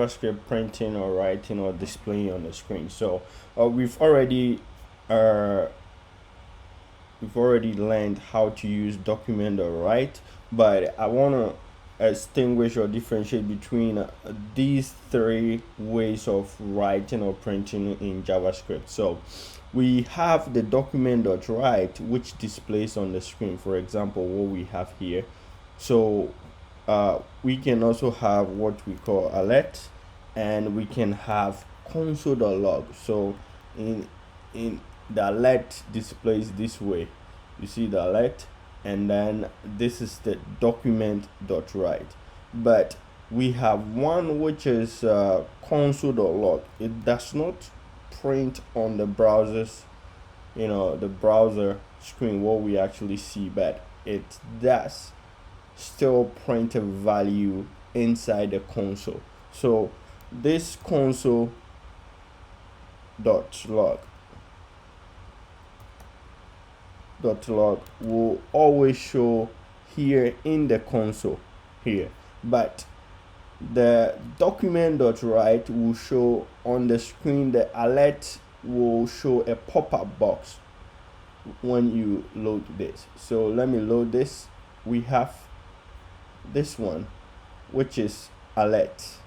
JavaScript printing or writing or displaying on the screen. So we've already learned how to use document.write, but I want to extinguish or differentiate between these three ways of writing or printing in JavaScript. So we have the document.write, which displays on the screen, for example, what we have here. So we can also have what we call alert, and we can have console.log. So in the alert displays this way. You see the alert, and then this is the document.write. But we have one which is console.log. It does not print on the browsers, the browser screen, what we actually see, but it does still print a value inside the console. So this console.log will always show here in the console here, but the document.write will show on the screen. The alert will show a pop-up box when you load this. So let me load this. We have this one, which is alert.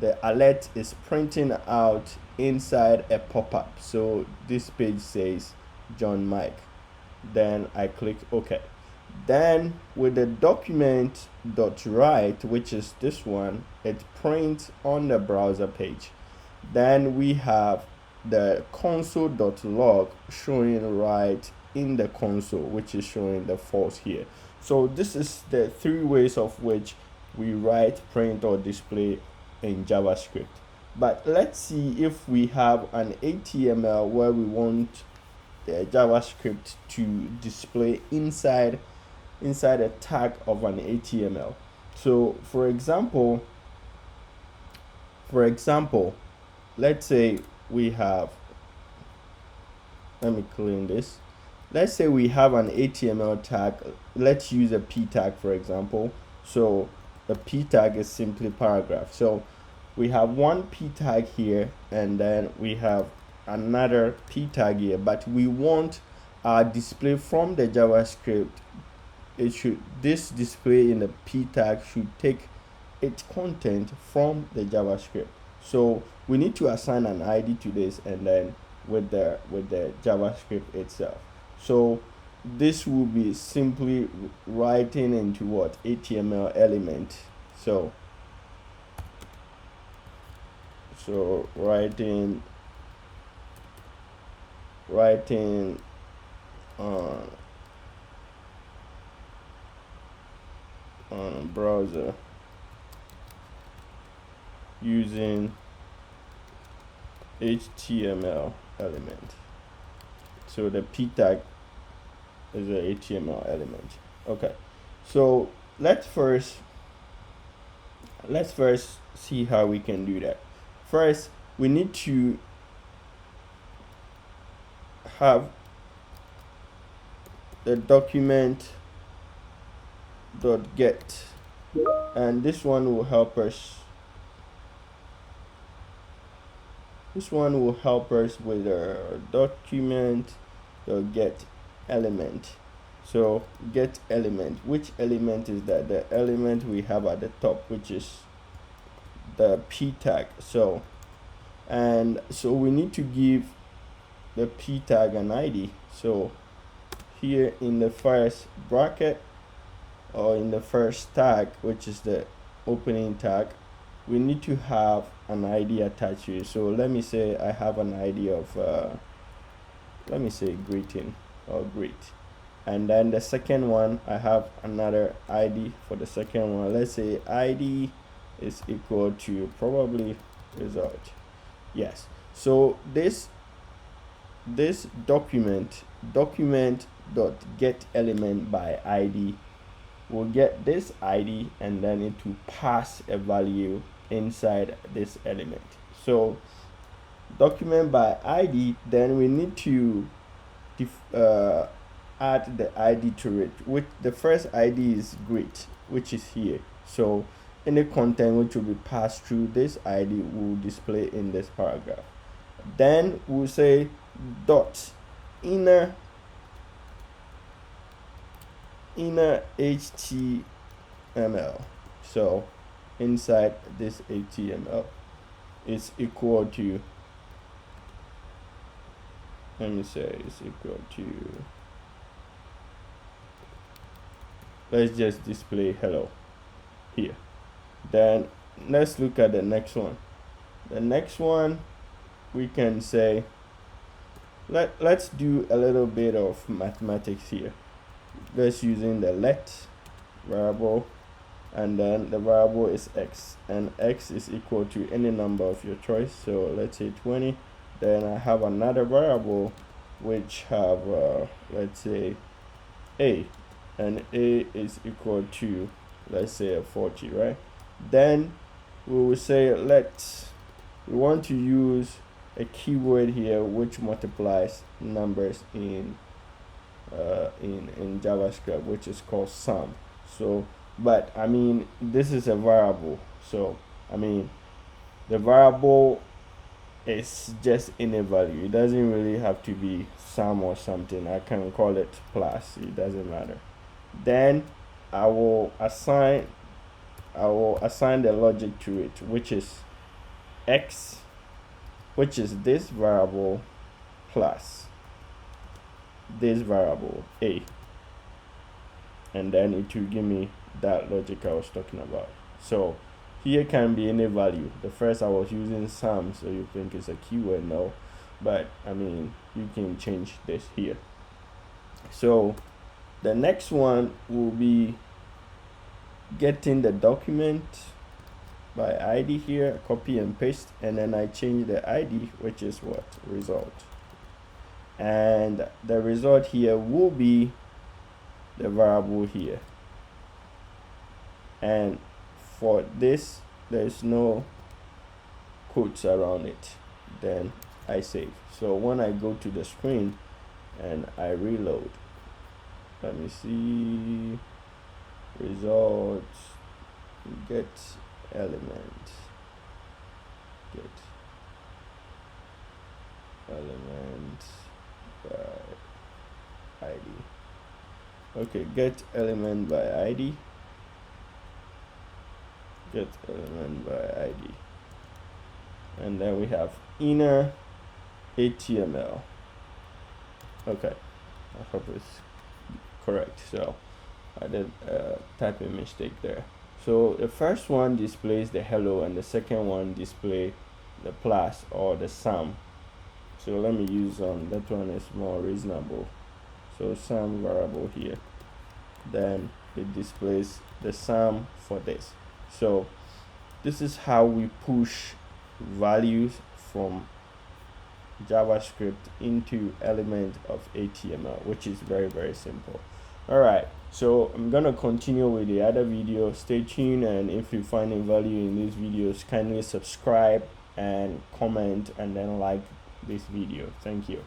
The alert is printing out inside a pop-up. So this page says John Mike. Then I click OK. Then with the document.write, which is this one, it prints on the browser page. Then we have the console.log showing right in the console, which is showing the false here. So this is the three ways of which we write, print, or display in JavaScript. But let's see if we have an HTML where we want the JavaScript to display inside a tag of an HTML. So for example, let's say we have, let me clean this. Let's say we have an HTML tag. Let's use a p tag, for example. So the p tag is simply paragraph. So we have one p tag here, and then we have another p tag here, but we want our display from the JavaScript. This display in the p tag should take its content from the JavaScript. So we need to assign an ID to this, and then with the JavaScript itself. So this will be simply writing into what? HTML element. So writing on browser using HTML element. So the p tag is a HTML element. Okay, so let's first see how we can do that. First, we need to have the document.get, and this one will help us. This one will help us with our document.get element. So get element, which element is that? The element we have at the top, which is the p tag. So we need to give the p tag an ID. So here in the first bracket, or in the first tag, which is the opening tag, we need to have an ID attached to it. So let me say I have an ID of let me say greeting or greet, and then the second one I have another ID for the second one. Let's say ID is equal to probably result. Yes. So this document.get element by ID will get this ID, and then it will pass a value inside this element. So document by ID, then we need to add the ID to it, which the first ID is greet, which is here. So any content which will be passed through this ID will display in this paragraph. Then we'll say dot inner HTML. So inside this HTML is equal to, let me say it's equal to, let's just display hello here. Then let's look at the next one. The next one we can say, let's do a little bit of mathematics here. Let's using the let variable, and then the variable is x, and x is equal to any number of your choice. So let's say 20. Then I have another variable which have let's say a, and a is equal to, let's say, a 40, right? Then we will say we want to use a keyword here which multiplies numbers in JavaScript, which is called sum. So, but I mean, this is a variable, so I mean the variable is just in a value. It doesn't really have to be sum or something. I can call it plus, it doesn't matter. Then I will assign the logic to it, which is x, which is this variable, plus this variable a, and then it will give me that logic I was talking about. So here can be any value. The first I was using sum, so you think it's a keyword, no, but I mean you can change this here. So the next one will be getting the document by ID here, copy and paste, and then I change the ID, which is what, result, and the result here will be the variable here, and for this there's no quotes around it. Then I save. So when I go to the screen and I reload, let me see, results, get element, by ID. Okay, get element by ID, get element by ID, and then we have inner HTML. Okay, I hope it's correct. So I did a typing mistake there. So the first one displays the hello, and the second one display the plus or the sum. So let me use that one is more reasonable. So sum variable here, then it displays the sum for this. So this is how we push values from JavaScript into element of HTML, which is very, very simple. All right, so I'm gonna continue with the other video. Stay tuned, and if you find any value in these videos, kindly subscribe and comment and then like this video. Thank you.